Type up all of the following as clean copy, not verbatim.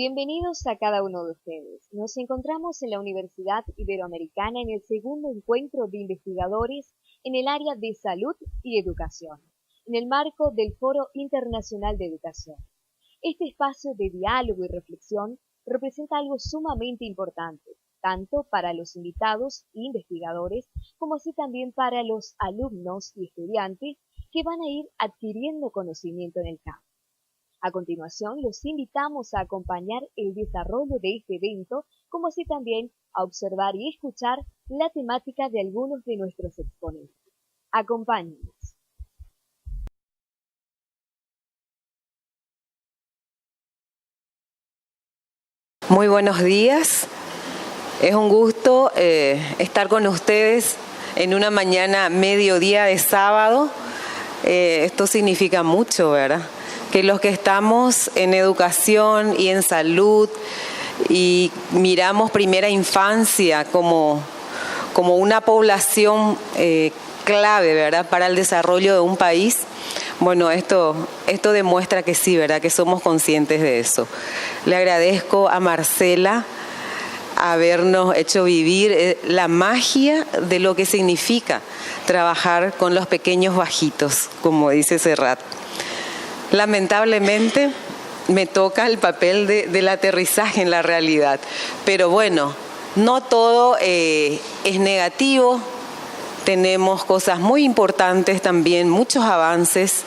Bienvenidos a cada uno de ustedes. Nos encontramos en la Universidad Iberoamericana en el segundo encuentro de investigadores en el área de salud y educación, en el marco del Foro Internacional de Educación. Este espacio de diálogo y reflexión representa algo sumamente importante, tanto para los invitados e investigadores, como así también para los alumnos y estudiantes que van a ir adquiriendo conocimiento en el campo. A continuación, los invitamos a acompañar el desarrollo de este evento, como así también a observar y escuchar la temática de algunos de nuestros exponentes. Acompáñenos. Muy buenos días. Es un gusto estar con ustedes en una mañana mediodía de sábado. Esto significa mucho, ¿verdad? Que los que estamos en educación y en salud y miramos primera infancia como una población clave, ¿verdad?, para el desarrollo de un país. Bueno, esto demuestra que sí, ¿verdad?, que somos conscientes de eso. Le agradezco a Marcela habernos hecho vivir la magia de lo que significa trabajar con los pequeños bajitos, como dice Serrat. Lamentablemente me toca el papel del aterrizaje en la realidad, pero bueno, no todo es negativo. Tenemos cosas muy importantes también, muchos avances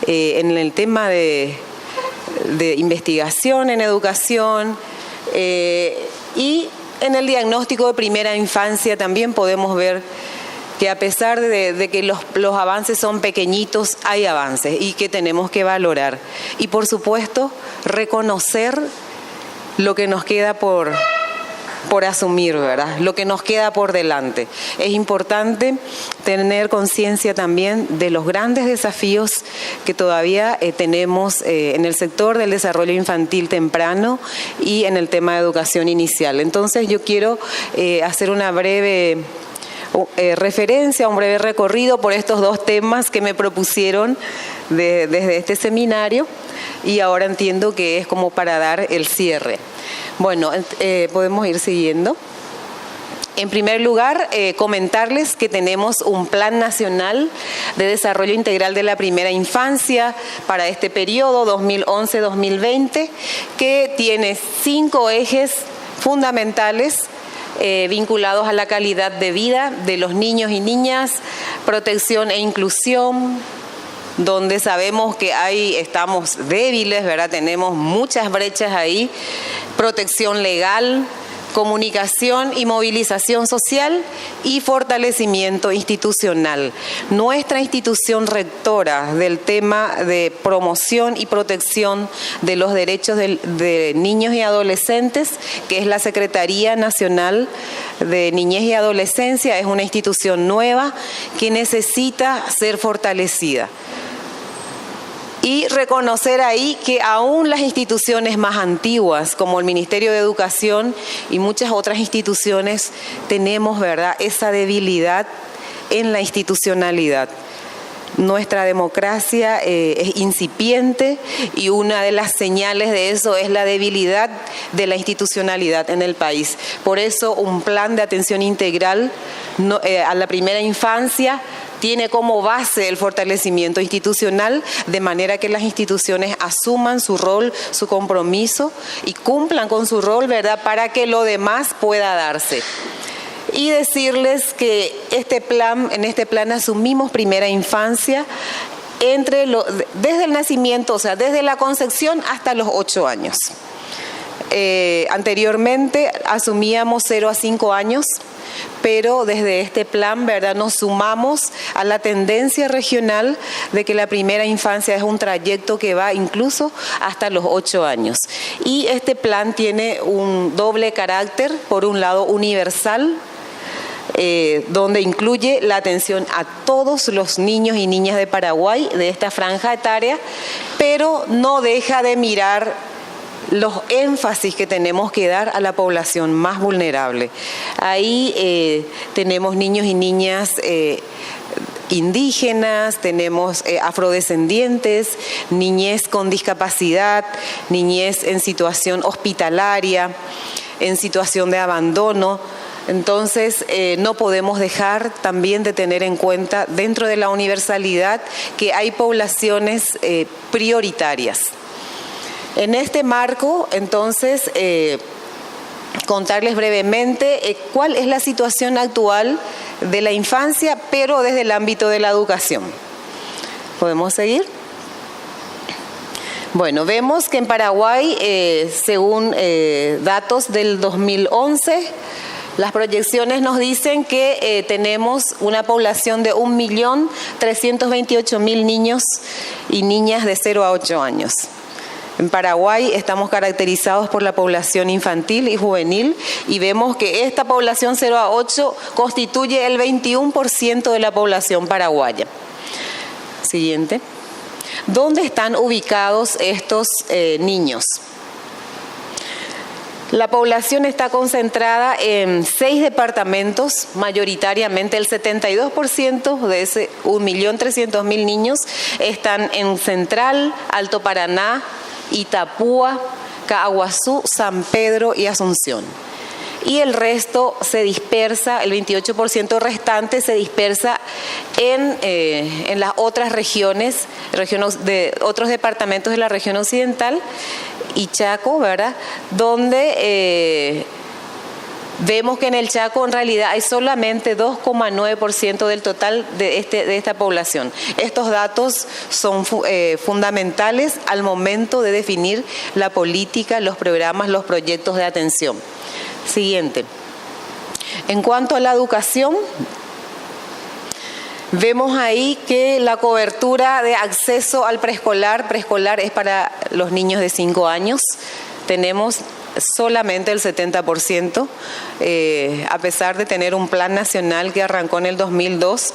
en el tema de investigación en educación y en el diagnóstico de primera infancia también podemos ver que a pesar de que los avances son pequeñitos, hay avances y que tenemos que valorar. Y por supuesto, reconocer lo que nos queda por asumir, ¿verdad?, lo que nos queda por delante. Es importante tener conciencia también de los grandes desafíos que todavía tenemos en el sector del desarrollo infantil temprano y en el tema de educación inicial. Entonces yo quiero hacer una breve referencia, un breve recorrido por estos dos temas que me propusieron desde este seminario y ahora entiendo que es como para dar el cierre. Bueno, podemos ir siguiendo. En primer lugar, comentarles que tenemos un Plan Nacional de Desarrollo Integral de la Primera Infancia para este periodo 2011-2020 que tiene 5 ejes fundamentales vinculados a la calidad de vida de los niños y niñas, protección e inclusión, donde sabemos que estamos débiles, ¿verdad? Tenemos muchas brechas ahí, protección legal, comunicación y movilización social y fortalecimiento institucional. Nuestra institución rectora del tema de promoción y protección de los derechos de niños y adolescentes, que es la Secretaría Nacional de Niñez y Adolescencia, es una institución nueva que necesita ser fortalecida. Y reconocer ahí que aún las instituciones más antiguas, como el Ministerio de Educación y muchas otras instituciones, tenemos, ¿verdad?, esa debilidad en la institucionalidad. Nuestra democracia es incipiente y una de las señales de eso es la debilidad de la institucionalidad en el país. Por eso un plan de atención integral a la primera infancia tiene como base el fortalecimiento institucional, de manera que las instituciones asuman su rol, su compromiso y cumplan con su rol, ¿verdad?, para que lo demás pueda darse. Y decirles que en este plan asumimos primera infancia desde el nacimiento, o sea, desde la concepción hasta los 8 años. Anteriormente asumíamos 0 a 5 años, pero desde este plan, ¿verdad?, nos sumamos a la tendencia regional de que la primera infancia es un trayecto que va incluso hasta los 8 años. Y este plan tiene un doble carácter, por un lado universal, donde incluye la atención a todos los niños y niñas de Paraguay, de esta franja etaria, pero no deja de mirar los énfasis que tenemos que dar a la población más vulnerable. Ahí tenemos niños y niñas indígenas, tenemos afrodescendientes, niñez con discapacidad, niñez en situación hospitalaria, en situación de abandono. Entonces, no podemos dejar también de tener en cuenta dentro de la universalidad que hay poblaciones prioritarias. En este marco, entonces, contarles brevemente cuál es la situación actual de la infancia, pero desde el ámbito de la educación. ¿Podemos seguir? Bueno, vemos que en Paraguay, según datos del 2011, las proyecciones nos dicen que tenemos una población de 1.328.000 niños y niñas de 0 a 8 años. En Paraguay estamos caracterizados por la población infantil y juvenil y vemos que esta población 0 a 8 constituye el 21% de la población paraguaya. Siguiente. ¿Dónde están ubicados estos niños? La población está concentrada en 6 departamentos, mayoritariamente el 72% de ese 1.300.000 niños están en Central, Alto Paraná, Itapúa, Caaguazú, San Pedro y Asunción. Y el resto se dispersa, el 28% restante se dispersa en las otras regiones de otros departamentos de la región occidental y Chaco, ¿verdad? Donde vemos que en el Chaco en realidad hay solamente 2,9% del total de esta población. Estos datos son fundamentales al momento de definir la política, los programas, los proyectos de atención. Siguiente. En cuanto a la educación, vemos ahí que la cobertura de acceso al preescolar es para los niños de 5 años. Tenemos solamente el 70%, a pesar de tener un plan nacional que arrancó en el 2002.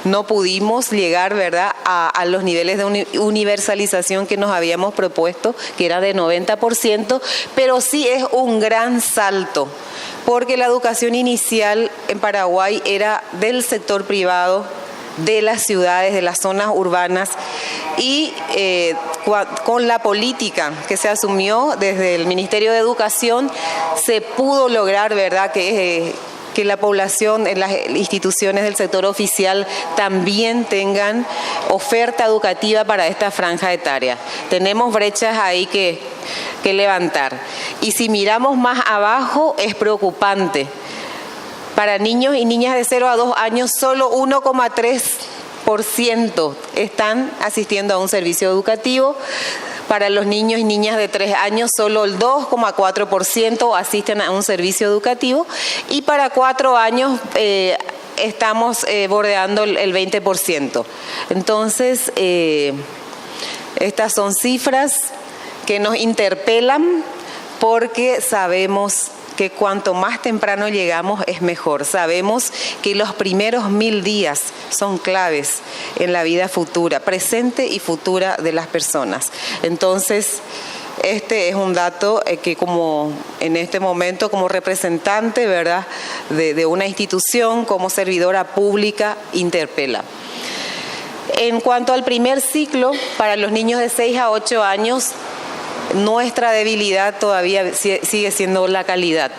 No pudimos llegar, ¿verdad?, a los niveles de universalización que nos habíamos propuesto, que era de 90%, pero sí es un gran salto, porque la educación inicial en Paraguay era del sector privado, de las ciudades, de las zonas urbanas, y con la política que se asumió desde el Ministerio de Educación se pudo lograr, ¿verdad?, que la población en las instituciones del sector oficial también tengan oferta educativa para esta franja etaria. Tenemos brechas ahí que levantar. Y si miramos más abajo, es preocupante. Para niños y niñas de 0 a 2 años, solo 1,3% están asistiendo a un servicio educativo. Para los niños y niñas de 3 años, solo el 2,4% asisten a un servicio educativo. Y para 4 años estamos bordeando el 20%. Entonces, estas son cifras que nos interpelan porque sabemos que cuanto más temprano llegamos es mejor. Sabemos que los primeros 1000 días son claves en la vida futura, presente y futura de las personas. Entonces, este es un dato que como en este momento como representante, ¿verdad?, de una institución, como servidora pública, interpela. En cuanto al primer ciclo, para los niños de 6 a 8 años, nuestra debilidad todavía sigue siendo la calidad.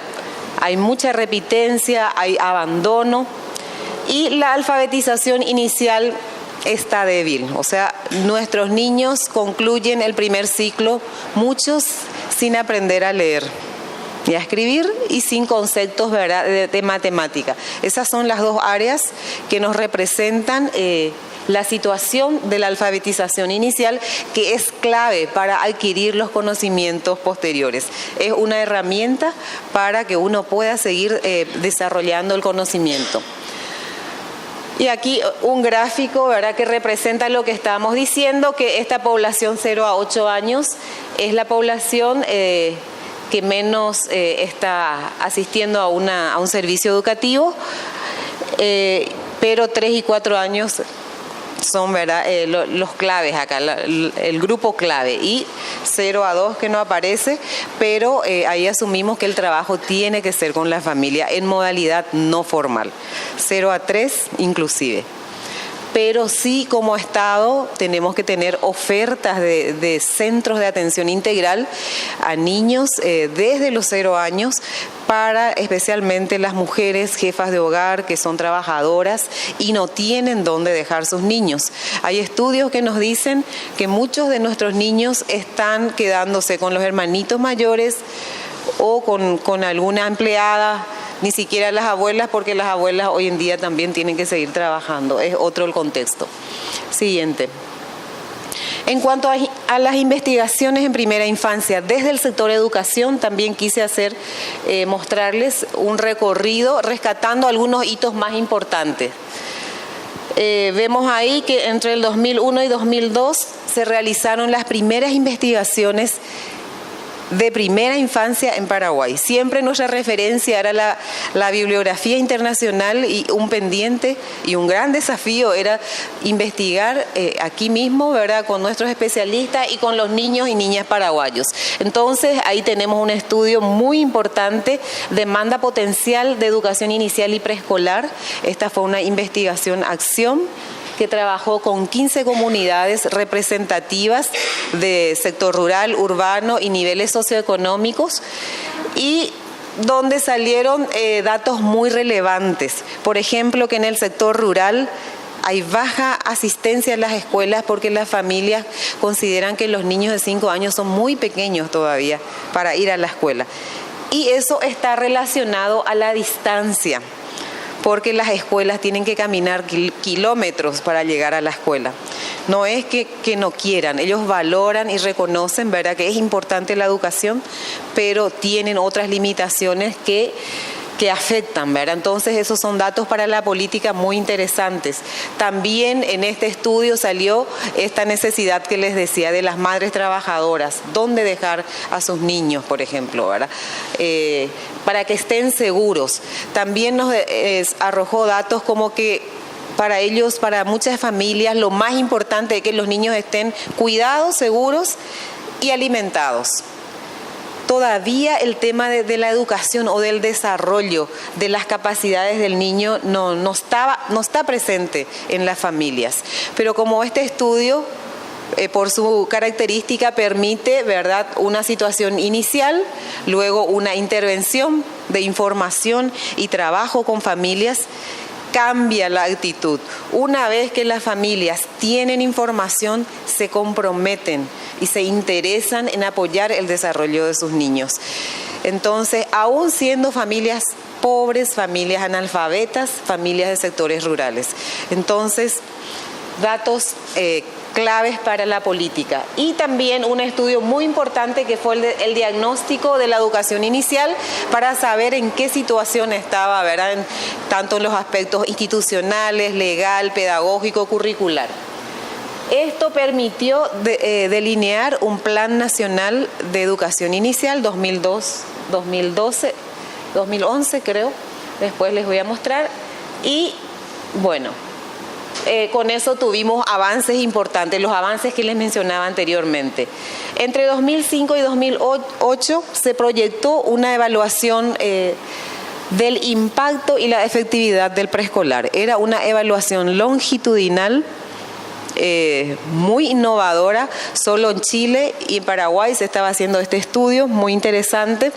Hay mucha repitencia, hay abandono y la alfabetización inicial está débil. O sea, nuestros niños concluyen el primer ciclo, muchos sin aprender a leer y a escribir y sin conceptos, ¿verdad?, de matemática. Esas son las dos áreas que nos representan la situación de la alfabetización inicial, que es clave para adquirir los conocimientos posteriores. Es una herramienta para que uno pueda seguir desarrollando el conocimiento. Y aquí un gráfico, ¿verdad?, que representa lo que estábamos diciendo, que esta población 0 a 8 años es la población que menos está asistiendo a un servicio educativo, pero 3 y 4 años son, ¿verdad?, los claves acá, el grupo clave, y 0 a 2 que no aparece, pero ahí asumimos que el trabajo tiene que ser con la familia en modalidad no formal, 0 a 3 inclusive. pero sí como Estado tenemos que tener ofertas de centros de atención integral a niños desde los 0 años, para especialmente las mujeres jefas de hogar que son trabajadoras y no tienen dónde dejar sus niños. Hay estudios que nos dicen que muchos de nuestros niños están quedándose con los hermanitos mayores o con alguna empleada, ni siquiera las abuelas, porque las abuelas hoy en día también tienen que seguir trabajando. Es otro el contexto. Siguiente. En cuanto a las investigaciones en primera infancia, desde el sector educación también quise mostrarles un recorrido rescatando algunos hitos más importantes. Vemos ahí que entre el 2001 y 2002 se realizaron las primeras investigaciones de primera infancia en Paraguay. Siempre nuestra referencia era la bibliografía internacional, y un pendiente y un gran desafío era investigar aquí mismo, ¿verdad?, con nuestros especialistas y con los niños y niñas paraguayos. Entonces ahí tenemos un estudio muy importante, demanda potencial de educación inicial y preescolar. Esta fue una investigación-acción que trabajó con 15 comunidades representativas de sector rural, urbano y niveles socioeconómicos, y donde salieron datos muy relevantes. Por ejemplo, que en el sector rural hay baja asistencia a las escuelas porque las familias consideran que los niños de 5 años son muy pequeños todavía para ir a la escuela. Y eso está relacionado a la distancia, porque las escuelas tienen que caminar kilómetros para llegar a la escuela. No es que no quieran, ellos valoran y reconocen, ¿verdad?, que es importante la educación, pero tienen otras limitaciones que afectan, ¿verdad? Entonces esos son datos para la política muy interesantes. También en este estudio salió esta necesidad que les decía de las madres trabajadoras, dónde dejar a sus niños, por ejemplo, ¿verdad?, para que estén seguros. También nos arrojó datos como que para ellos, para muchas familias, lo más importante es que los niños estén cuidados, seguros y alimentados. Todavía el tema de la educación o del desarrollo de las capacidades del niño no está presente en las familias. Pero como este estudio, por su característica, permite, ¿verdad?, una situación inicial, luego una intervención de información y trabajo con familias, cambia la actitud. Una vez que las familias tienen información, se comprometen y se interesan en apoyar el desarrollo de sus niños. Entonces, aún siendo familias pobres, familias analfabetas, familias de sectores rurales. Entonces, datos claves para la política. Y también un estudio muy importante que fue el diagnóstico de la educación inicial, para saber en qué situación estaba, ¿verdad?, tanto en los aspectos institucionales, legal, pedagógico, curricular. Esto permitió delinear un Plan Nacional de Educación Inicial 2011 creo, después les voy a mostrar, y bueno, con eso tuvimos avances importantes, los avances que les mencionaba anteriormente. Entre 2005 y 2008 se proyectó una evaluación del impacto y la efectividad del preescolar. Era una evaluación longitudinal, muy innovadora. Solo en Chile y en Paraguay se estaba haciendo este estudio, muy interesante,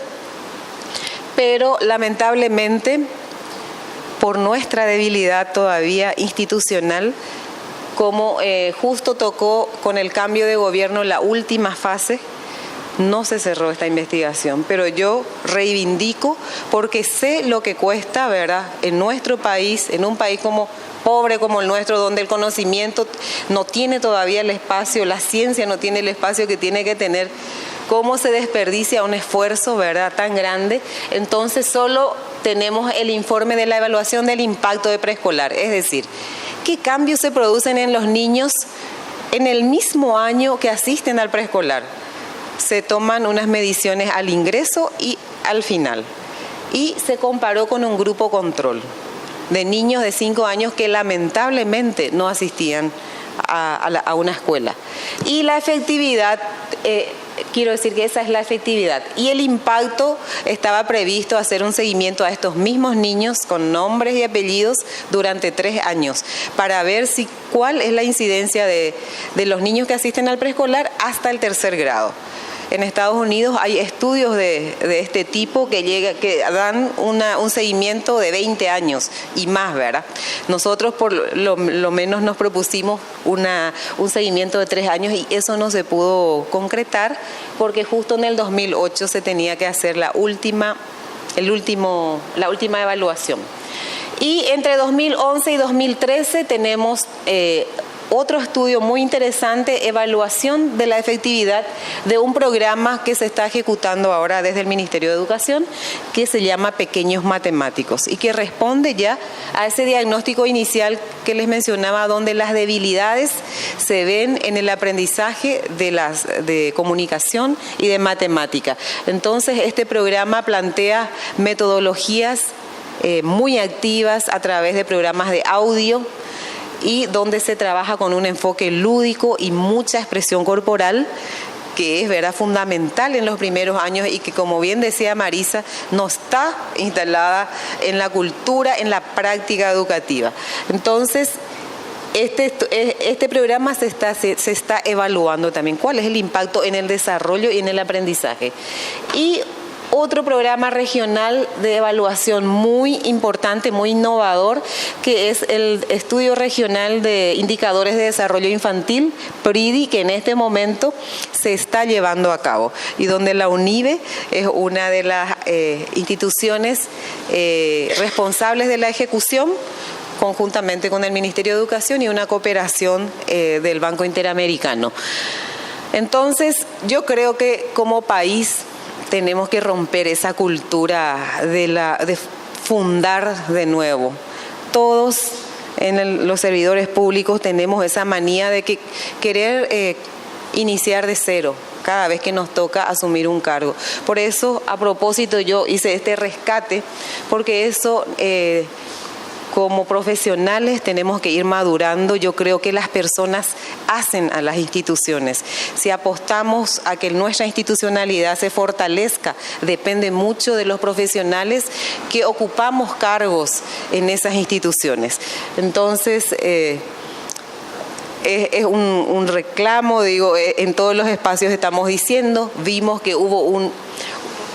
pero lamentablemente, por nuestra debilidad todavía institucional, como justo tocó con el cambio de gobierno la última fase, no se cerró esta investigación. Pero yo reivindico, porque sé lo que cuesta, ¿verdad?, en nuestro país, en un país pobre como el nuestro, donde el conocimiento no tiene todavía el espacio, la ciencia no tiene el espacio que tiene que tener, cómo se desperdicia un esfuerzo, ¿verdad?, tan grande. Entonces solo tenemos el informe de la evaluación del impacto de preescolar, es decir, qué cambios se producen en los niños en el mismo año que asisten al preescolar. Se toman unas mediciones al ingreso y al final, y se comparó con un grupo control de niños de 5 años que lamentablemente no asistían a una escuela. Y la efectividad quiero decir que esa es la efectividad. Y el impacto, estaba previsto hacer un seguimiento a estos mismos niños con nombres y apellidos durante 3 años para ver cuál es la incidencia de los niños que asisten al preescolar hasta el 3er grado. En Estados Unidos hay estudios de este tipo que dan un seguimiento de 20 años y más, ¿verdad? Nosotros por lo menos nos propusimos un seguimiento de 3 años y eso no se pudo concretar porque justo en el 2008 se tenía que hacer la última evaluación. Y entre 2011 y 2013 tenemos otro estudio muy interesante, evaluación de la efectividad de un programa que se está ejecutando ahora desde el Ministerio de Educación, que se llama Pequeños Matemáticos y que responde ya a ese diagnóstico inicial que les mencionaba, donde las debilidades se ven en el aprendizaje de comunicación y de matemática. Entonces, este programa plantea metodologías muy activas a través de programas de audio, y donde se trabaja con un enfoque lúdico y mucha expresión corporal, que es, ¿verdad?, fundamental en los primeros años y que, como bien decía Marisa, no está instalada en la cultura, en la práctica educativa. Entonces, este programa se está evaluando también cuál es el impacto en el desarrollo y en el aprendizaje. Y otro programa regional de evaluación muy importante, muy innovador, que es el Estudio Regional de Indicadores de Desarrollo Infantil, PRIDI, que en este momento se está llevando a cabo y donde la UNIBE es una de las instituciones responsables de la ejecución, conjuntamente con el Ministerio de Educación y una cooperación del Banco Interamericano. Entonces, yo creo que como país tenemos que romper esa cultura de fundar de nuevo. Todos los servidores públicos tenemos esa manía de querer iniciar de cero cada vez que nos toca asumir un cargo. Por eso, a propósito, yo hice este rescate, porque eso como profesionales tenemos que ir madurando. Yo creo que las personas hacen a las instituciones. Si apostamos a que nuestra institucionalidad se fortalezca, depende mucho de los profesionales que ocupamos cargos en esas instituciones. Entonces, es un reclamo, digo, en todos los espacios estamos diciendo, vimos que hubo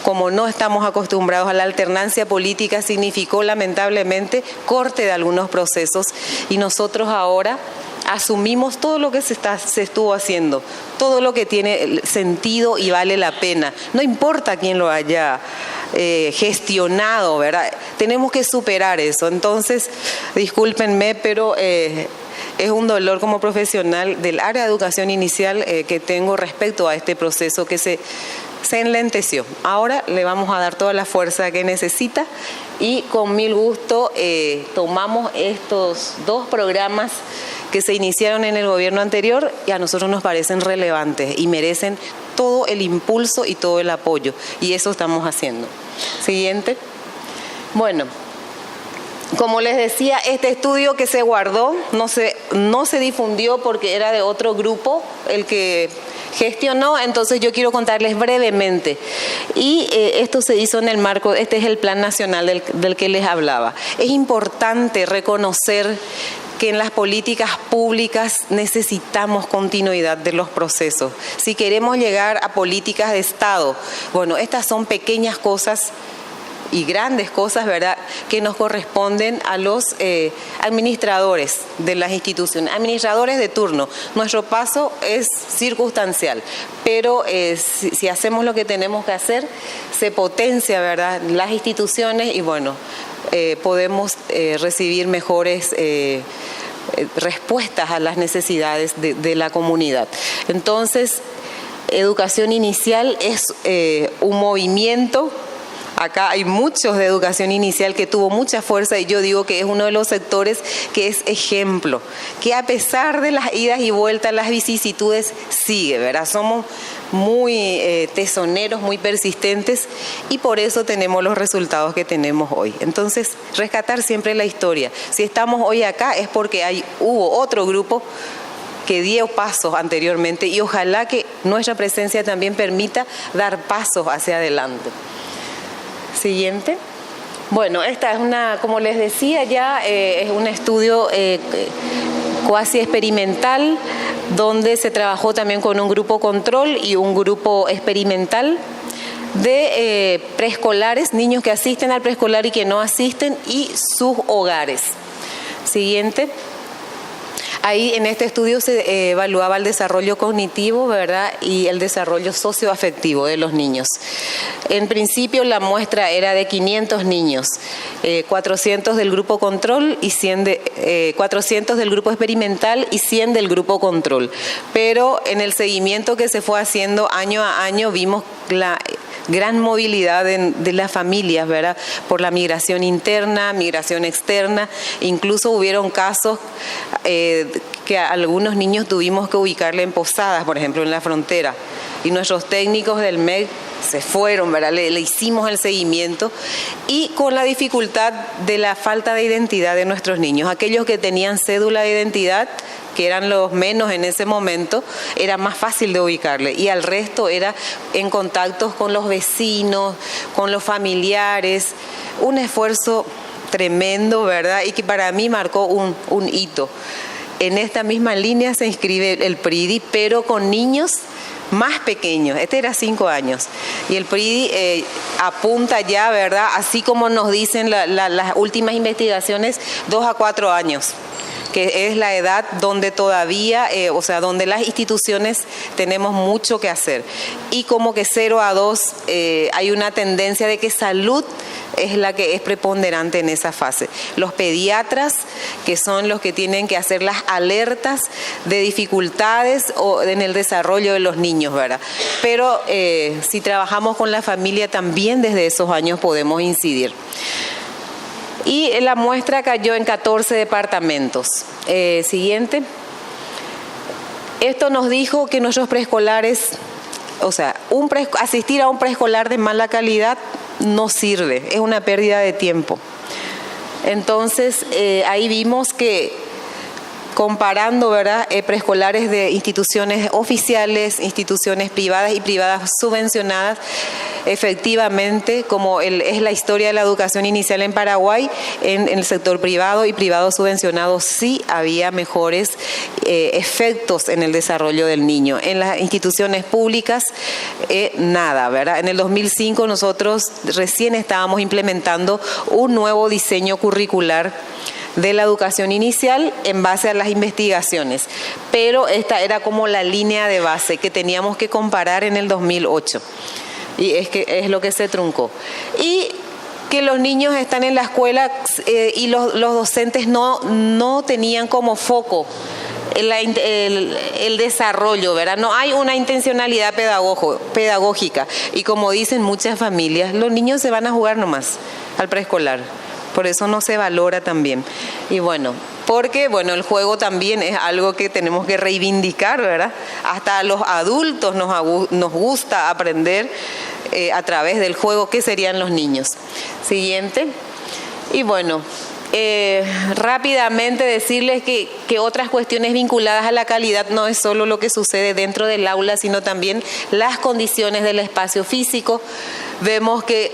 como no estamos acostumbrados a la alternancia política, significó lamentablemente corte de algunos procesos y nosotros ahora asumimos todo lo que se estuvo haciendo, todo lo que tiene sentido y vale la pena. No importa quién lo haya gestionado, ¿verdad? Tenemos que superar eso. Entonces, discúlpenme, pero es un dolor como profesional del área de educación inicial que tengo respecto a este proceso que se enlenteció. Ahora le vamos a dar toda la fuerza que necesita y con mil gusto tomamos estos 2 programas que se iniciaron en el gobierno anterior y a nosotros nos parecen relevantes y merecen todo el impulso y todo el apoyo, y eso estamos haciendo. Siguiente. Bueno, como les decía, este estudio que se guardó no se difundió porque era de otro grupo el que gestionó, entonces yo quiero contarles brevemente. Y esto se hizo en el marco, este es el Plan Nacional del que les hablaba. Es importante reconocer que en las políticas públicas necesitamos continuidad de los procesos. Si queremos llegar a políticas de Estado, bueno, estas son pequeñas cosas y grandes cosas, ¿verdad?, que nos corresponden a los administradores de las instituciones, administradores de turno. Nuestro paso es circunstancial, pero si hacemos lo que tenemos que hacer, se potencia, ¿verdad?, las instituciones y bueno, podemos recibir mejores respuestas a las necesidades de la comunidad. Entonces, educación inicial es un movimiento. Acá hay muchos de educación inicial que tuvo mucha fuerza y yo digo que es uno de los sectores que es ejemplo, que a pesar de las idas y vueltas, las vicisitudes, sigue, ¿verdad? Somos muy tesoneros, muy persistentes y por eso tenemos los resultados que tenemos hoy. Entonces, rescatar siempre la historia. Si estamos hoy acá es porque hubo otro grupo que dio pasos anteriormente y ojalá que nuestra presencia también permita dar pasos hacia adelante. Siguiente. Bueno, esta es como les decía ya, es un estudio cuasi experimental donde se trabajó también con un grupo control y un grupo experimental de preescolares, niños que asisten al preescolar y que no asisten, y sus hogares. Siguiente. Ahí en este estudio se evaluaba el desarrollo cognitivo, ¿verdad? Y el desarrollo socioafectivo de los niños. En principio la muestra era de 500 niños, 400 del grupo control y 400 del grupo experimental y 100 del grupo control. Pero en el seguimiento que se fue haciendo año a año vimos la gran movilidad de las familias, ¿verdad? Por la migración interna, migración externa. Incluso hubieron casos que a algunos niños tuvimos que ubicarle en posadas, por ejemplo, en la frontera. Y nuestros técnicos del MEC se fueron, ¿verdad? Le hicimos el seguimiento, y con la dificultad de la falta de identidad de nuestros niños. Aquellos que tenían cédula de identidad, que eran los menos en ese momento, era más fácil de ubicarle, y al resto era en contactos con los vecinos, con los familiares, un esfuerzo tremendo, ¿verdad? Y que para mí marcó un hito. En esta misma línea se inscribe el PRIDI, pero con niños más pequeños. Este era 5 años. Y el PRIDI apunta ya, ¿verdad? Así como nos dicen las últimas investigaciones, 2 a 4 años. Que es la edad donde todavía, donde las instituciones tenemos mucho que hacer. Y como que 0 a 2 hay una tendencia de que salud es la que es preponderante en esa fase. Los pediatras, que son los que tienen que hacer las alertas de dificultades o en el desarrollo de los niños, ¿verdad? Pero si trabajamos con la familia también desde esos años podemos incidir. Y la muestra cayó en 14 departamentos. Siguiente. Esto nos dijo que nuestros preescolares, asistir a un preescolar de mala calidad no sirve, es una pérdida de tiempo. Entonces, ahí vimos que comparando, ¿verdad?, preescolares de instituciones oficiales, instituciones privadas y privadas subvencionadas, efectivamente, como es la historia de la educación inicial en Paraguay, en el sector privado y privado subvencionado sí había mejores efectos en el desarrollo del niño. En las instituciones públicas, nada, ¿verdad? En el 2005 nosotros recién estábamos implementando un nuevo diseño curricular de la educación inicial en base a las investigaciones, pero esta era como la línea de base que teníamos que comparar en el 2008, y es lo que se truncó. Y que los niños están en la escuela y los docentes no tenían como foco el desarrollo, ¿verdad? No hay una intencionalidad pedagógica, y como dicen muchas familias, los niños se van a jugar nomás al preescolar. Por eso no se valora también. Y porque el juego también es algo que tenemos que reivindicar, ¿verdad? Hasta a los adultos nos gusta aprender a través del juego. ¿Qué serían los niños? Siguiente. Y rápidamente decirles que otras cuestiones vinculadas a la calidad no es solo lo que sucede dentro del aula, sino también las condiciones del espacio físico. Vemos que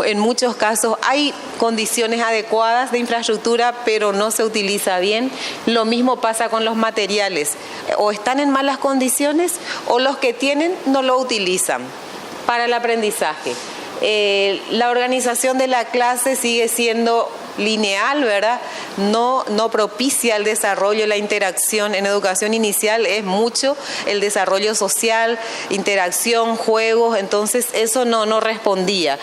en muchos casos hay condiciones adecuadas de infraestructura, pero no se utiliza bien. Lo mismo pasa con los materiales. O están en malas condiciones o los que tienen no lo utilizan para el aprendizaje. La organización de la clase sigue siendo lineal, ¿verdad? No propicia el desarrollo, la interacción. En educación inicial es mucho el desarrollo social, interacción, juegos, entonces eso no respondía.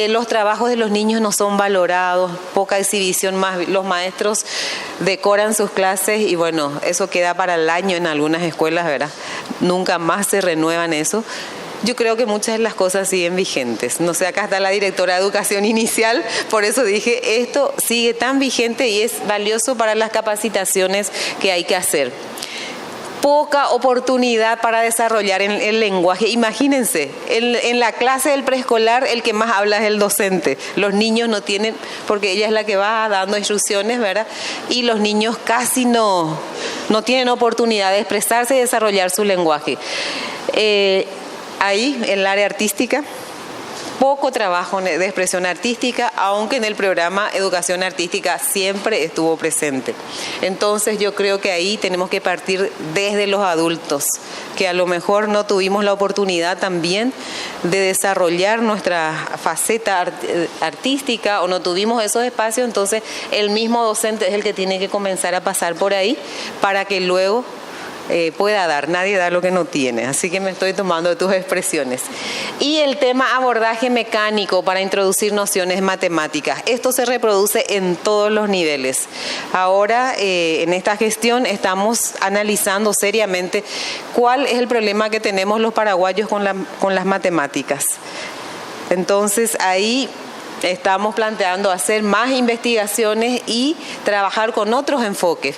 Los trabajos de los niños no son valorados, poca exhibición, más los maestros decoran sus clases y eso queda para el año en algunas escuelas, ¿verdad? Nunca más se renuevan eso. Yo creo que muchas de las cosas siguen vigentes. No sé, acá está la directora de educación inicial, por eso dije, esto sigue tan vigente y es valioso para las capacitaciones que hay que hacer. Poca oportunidad para desarrollar el lenguaje. Imagínense, en la clase del preescolar el que más habla es el docente. Los niños no tienen, porque ella es la que va dando instrucciones, ¿verdad? Y los niños casi no no tienen oportunidad de expresarse y desarrollar su lenguaje. Ahí, en el área artística, poco trabajo de expresión artística, aunque en el programa Educación Artística siempre estuvo presente. Entonces yo creo que ahí tenemos que partir desde los adultos, que a lo mejor no tuvimos la oportunidad también de desarrollar nuestra faceta artística o no tuvimos esos espacios, entonces el mismo docente es el que tiene que comenzar a pasar por ahí para que luego pueda dar. Nadie da lo que no tiene, así que me estoy tomando de tus expresiones. Y el tema abordaje mecánico para introducir nociones matemáticas. Esto se reproduce en todos los niveles. Ahora, en esta gestión estamos analizando seriamente cuál es el problema que tenemos los paraguayos con las matemáticas. Entonces, ahí estamos planteando hacer más investigaciones y trabajar con otros enfoques.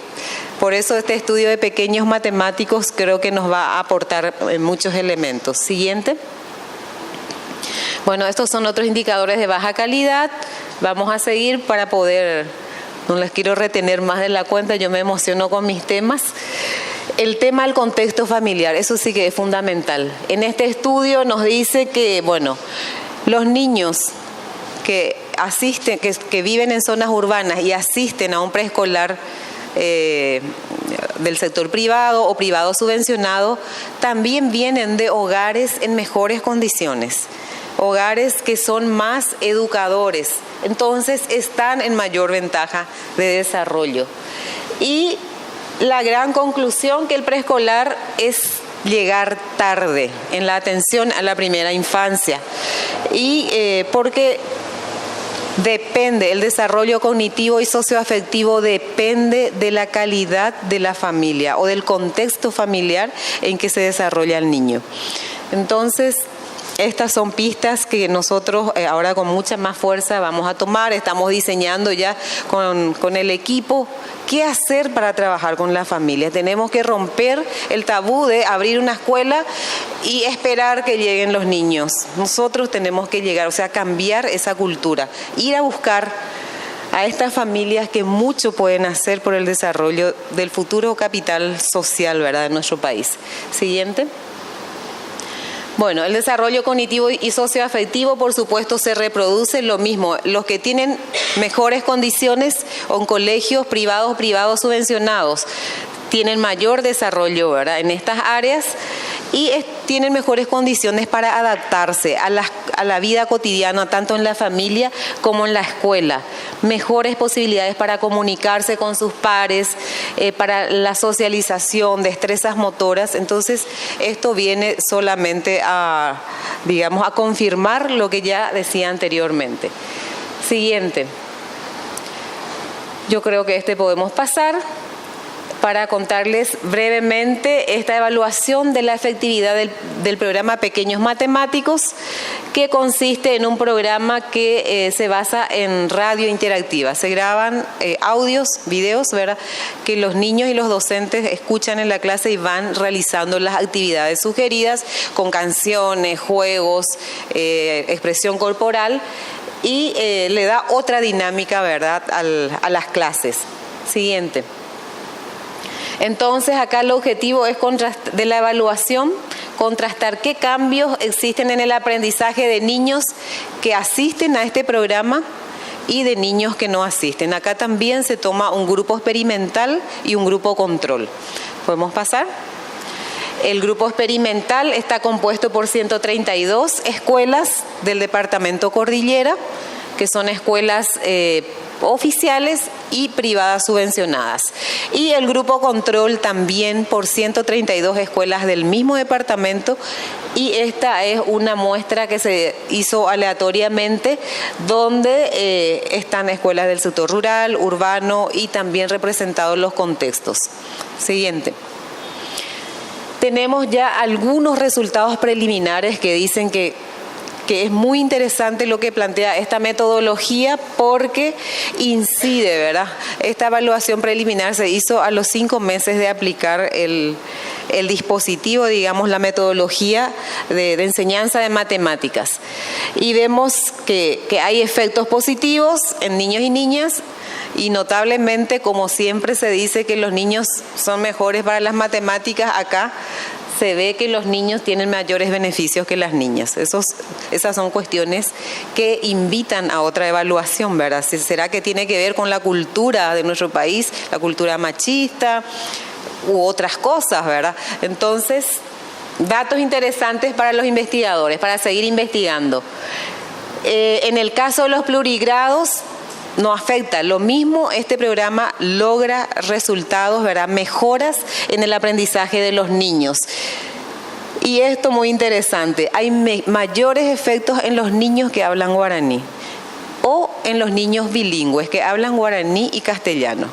Por eso este estudio de pequeños matemáticos creo que nos va a aportar muchos elementos. Siguiente. Bueno, estos son otros indicadores de baja calidad. Vamos a seguir para poder, no les quiero retener más de la cuenta, yo me emociono con mis temas. El tema del contexto familiar, eso sí que es fundamental. En este estudio nos dice que, bueno, los niños que asisten, que viven en zonas urbanas y asisten a un preescolar del sector privado o privado subvencionado, también vienen de hogares en mejores condiciones, hogares que son más educadores, entonces están en mayor ventaja de desarrollo. Y la gran conclusión que el preescolar es llegar tarde en la atención a la primera infancia, y porque depende, el desarrollo cognitivo y socioafectivo depende de la calidad de la familia o del contexto familiar en que se desarrolla el niño. Entonces, estas son pistas que nosotros ahora con mucha más fuerza vamos a tomar. Estamos diseñando ya con el equipo qué hacer para trabajar con la familia. Tenemos que romper el tabú de abrir una escuela y esperar que lleguen los niños. Nosotros tenemos que llegar, o sea, cambiar esa cultura, ir a buscar a estas familias que mucho pueden hacer por el desarrollo del futuro capital social, ¿verdad?, de nuestro país. Siguiente. Bueno, el desarrollo cognitivo y socioafectivo, por supuesto, se reproduce lo mismo. Los que tienen mejores condiciones en colegios privados subvencionados tienen mayor desarrollo, ¿verdad?, en estas áreas y tienen mejores condiciones para adaptarse a la vida cotidiana, tanto en la familia como en la escuela. Mejores posibilidades para comunicarse con sus pares, para la socialización, destrezas motoras. Entonces, esto viene solamente a confirmar lo que ya decía anteriormente. Siguiente. Yo creo que podemos pasar para contarles brevemente esta evaluación de la efectividad del programa Pequeños Matemáticos, que consiste en un programa que se basa en radio interactiva. Se graban audios, videos, ¿verdad?, que los niños y los docentes escuchan en la clase y van realizando las actividades sugeridas con canciones, juegos, expresión corporal, y le da otra dinámica, ¿verdad?, a las clases. Siguiente. Entonces, acá el objetivo es de la evaluación, contrastar qué cambios existen en el aprendizaje de niños que asisten a este programa y de niños que no asisten. Acá también se toma un grupo experimental y un grupo control. ¿Podemos pasar? El grupo experimental está compuesto por 132 escuelas del departamento Cordillera, que son escuelas oficiales y privadas subvencionadas. Y el grupo control también por 132 escuelas del mismo departamento, y esta es una muestra que se hizo aleatoriamente, donde están escuelas del sector rural, urbano y también representados los contextos. Siguiente. Tenemos ya algunos resultados preliminares que dicen que es muy interesante lo que plantea esta metodología, porque incide, ¿verdad? Esta evaluación preliminar se hizo a los 5 meses de aplicar el dispositivo, digamos, la metodología de enseñanza de matemáticas. Y vemos que hay efectos positivos en niños y niñas y notablemente, como siempre se dice que los niños son mejores para las matemáticas, acá se ve que los niños tienen mayores beneficios que las niñas. Esas son cuestiones que invitan a otra evaluación, ¿verdad? ¿Será que tiene que ver con la cultura de nuestro país, la cultura machista u otras cosas, ¿verdad? Entonces, datos interesantes para los investigadores, para seguir investigando. En el caso de los plurigrados, no afecta. Lo mismo, este programa logra resultados, ¿verdad? Mejoras en el aprendizaje de los niños. Y esto muy interesante, hay mayores efectos en los niños que hablan guaraní o en los niños bilingües que hablan guaraní y castellano.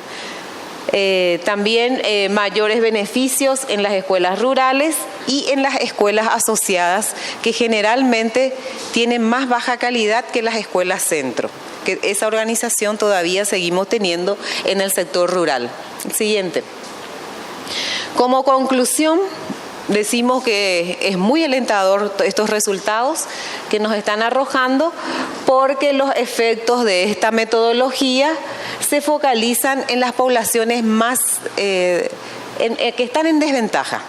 También mayores beneficios en las escuelas rurales y en las escuelas asociadas, que generalmente tienen más baja calidad que las escuelas centro, que esa organización todavía seguimos teniendo en el sector rural. Siguiente. Como conclusión, decimos que es muy alentador estos resultados que nos están arrojando, porque los efectos de esta metodología se focalizan en las poblaciones más que están en desventaja,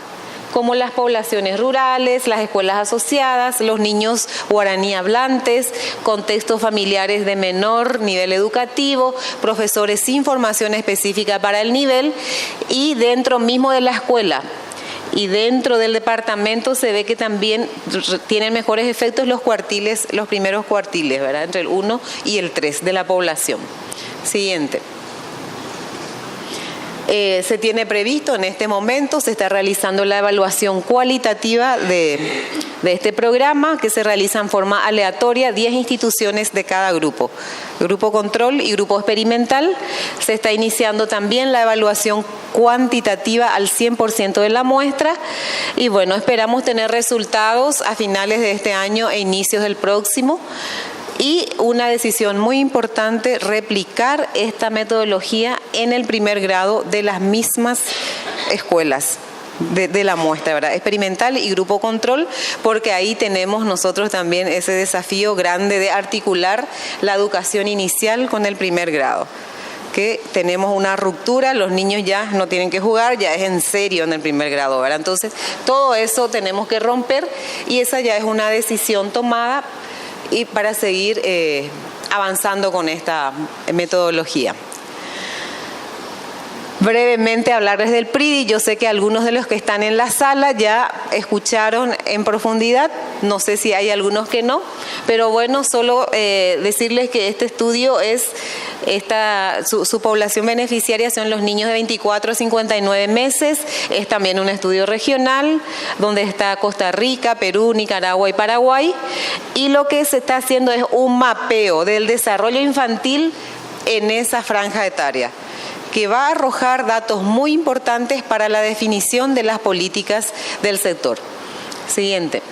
como las poblaciones rurales, las escuelas asociadas, los niños guaraní hablantes, contextos familiares de menor nivel educativo, profesores sin formación específica para el nivel, y dentro mismo de la escuela y dentro del departamento se ve que también tienen mejores efectos los cuartiles, los primeros cuartiles, ¿verdad? Entre el 1 y el 3 de la población. Siguiente. Se tiene previsto en este momento, se está realizando la evaluación cualitativa de este programa, que se realiza en forma aleatoria, 10 instituciones de cada grupo. Grupo control y grupo experimental. Se está iniciando también la evaluación cuantitativa al 100% de la muestra. Y bueno, esperamos tener resultados a finales de este año e inicios del próximo. Y una decisión muy importante, replicar esta metodología en el primer grado de las mismas escuelas de la muestra, ¿verdad? Experimental y grupo control, porque ahí tenemos nosotros también ese desafío grande de articular la educación inicial con el primer grado, que tenemos una ruptura, los niños ya no tienen que jugar, ya es en serio en el primer grado, ¿verdad? Entonces, todo eso tenemos que romper, y esa ya es una decisión tomada y para seguir avanzando con esta metodología. Brevemente hablarles del PRIDI. Yo sé que algunos de los que están en la sala ya escucharon en profundidad, no sé si hay algunos que no, pero bueno, solo decirles que este estudio es, su población beneficiaria son los niños de 24 a 59 meses, es también un estudio regional, donde está Costa Rica, Perú, Nicaragua y Paraguay, y lo que se está haciendo es un mapeo del desarrollo infantil en esa franja etaria, que va a arrojar datos muy importantes para la definición de las políticas del sector. Siguiente.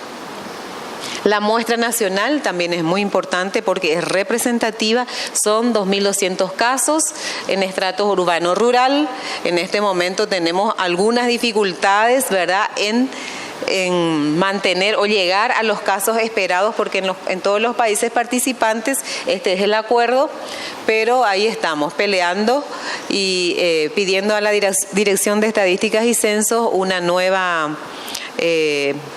La muestra nacional también es muy importante porque es representativa, son 2.200 casos en estratos urbano-rural. En este momento tenemos algunas dificultades, ¿verdad?, en mantener o llegar a los casos esperados, porque en todos los países participantes este es el acuerdo, pero ahí estamos peleando y pidiendo a la Dirección de Estadísticas y Censos una nueva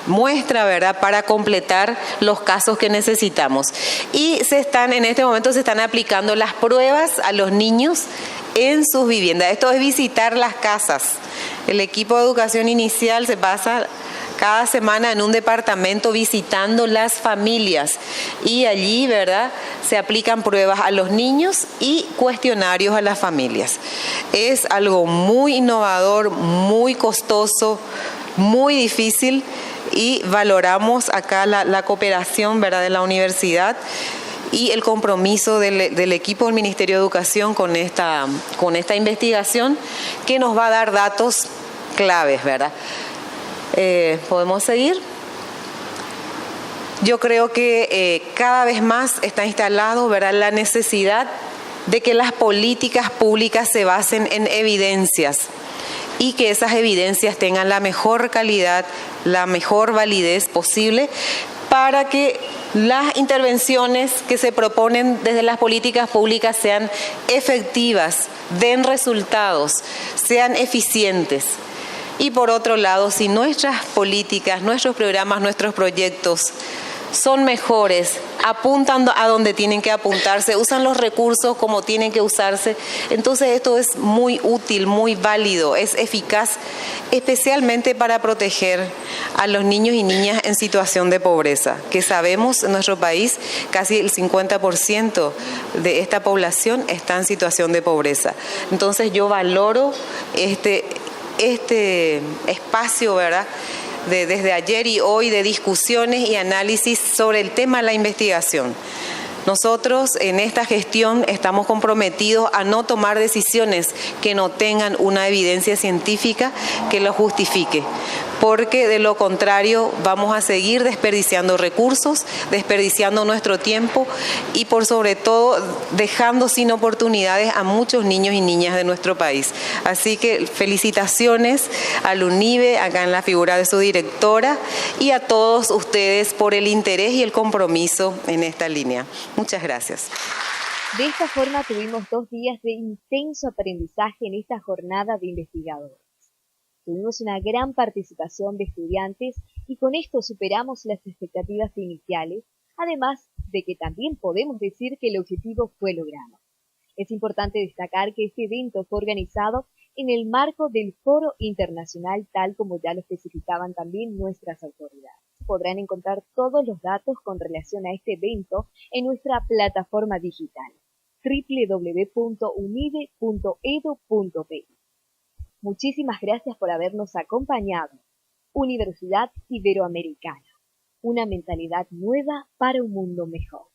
muestra, ¿verdad?, para completar los casos que necesitamos. Y en este momento se están aplicando las pruebas a los niños en sus viviendas. Esto es visitar las casas. El equipo de educación inicial se pasa cada semana en un departamento visitando las familias, y allí, ¿verdad?, se aplican pruebas a los niños y cuestionarios a las familias. Es algo muy innovador, muy costoso, muy difícil, y valoramos acá la cooperación, ¿verdad?, de la universidad y el compromiso del equipo del Ministerio de Educación con esta investigación, que nos va a dar datos claves, ¿verdad? ¿Podemos seguir? Yo creo que cada vez más está instalado, ¿verdad?, la necesidad de que las políticas públicas se basen en evidencias, y que esas evidencias tengan la mejor calidad, la mejor validez posible, para que las intervenciones que se proponen desde las políticas públicas sean efectivas, den resultados, sean eficientes. Y por otro lado, si nuestras políticas, nuestros programas, nuestros proyectos son mejores, apuntan a donde tienen que apuntarse, usan los recursos como tienen que usarse, entonces esto es muy útil, muy válido, es eficaz, especialmente para proteger a los niños y niñas en situación de pobreza, que sabemos en nuestro país casi el 50% de esta población está en situación de pobreza. Entonces yo valoro este espacio, ¿verdad?, desde ayer y hoy de discusiones y análisis sobre el tema de la investigación. Nosotros en esta gestión estamos comprometidos a no tomar decisiones que no tengan una evidencia científica que lo justifique, porque de lo contrario vamos a seguir desperdiciando recursos, desperdiciando nuestro tiempo y por sobre todo dejando sin oportunidades a muchos niños y niñas de nuestro país. Así que felicitaciones al UNIBE, acá en la figura de su directora, y a todos ustedes por el interés y el compromiso en esta línea. Muchas gracias. De esta forma tuvimos 2 días de intenso aprendizaje en esta jornada de investigadores. Tuvimos una gran participación de estudiantes y con esto superamos las expectativas iniciales, además de que también podemos decir que el objetivo fue logrado. Es importante destacar que este evento fue organizado en el marco del Foro Internacional, tal como ya lo especificaban también nuestras autoridades. Podrán encontrar todos los datos con relación a este evento en nuestra plataforma digital www.unive.edu.pe. Muchísimas gracias por habernos acompañado. Universidad Iberoamericana, una mentalidad nueva para un mundo mejor.